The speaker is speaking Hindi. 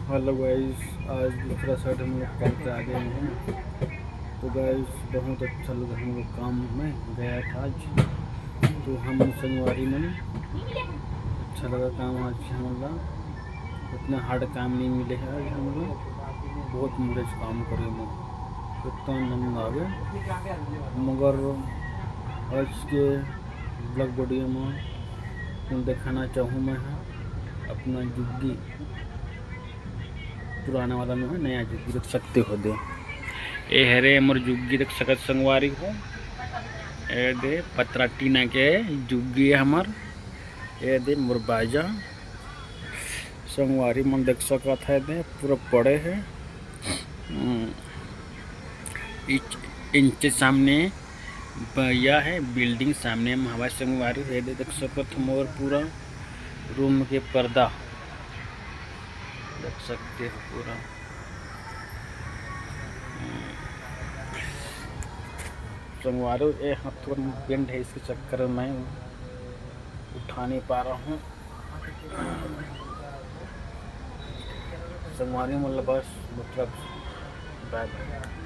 हेलो गाइस, आज दूसरा सेट हम लोग करके आ गए हैं। तो गाइस बहुत अच्छा लगा, हम लोग काम में गया था आज। तो हम संगवारी में अच्छा लगा काम आज हमारा। उतना हार्ड काम नहीं मिले है आज हम लोग, बहुत मुरेज काम करे में इतना नंद आ गए। मगर आज के ब्लॉग वीडियो में दिखाना चाहूँ मैं अपना जुग्गी पुराना वाला में है, नया जुग्गी देख सकते हो दे। ए हरे हमर जुग्गी देख सकत संगवारी हो। ए दे पतरा टीना के जुग्गी है हमर। ए दे मोर बाजा संगवारी मन देख सकत है दे पूरा पड़े है। इनके सामने भैया है बिल्डिंग सामने में हवा संगवारी है दे देख सकत मोर पूरा रूम के पर्दा देख सकते हो पूरा। संगवारी ए हाथ थोड़ा बेंड है, इसके चक्कर में मैं उठा नहीं पा रहा हूँ। संगवारी मतलब बस मतलब बैग है।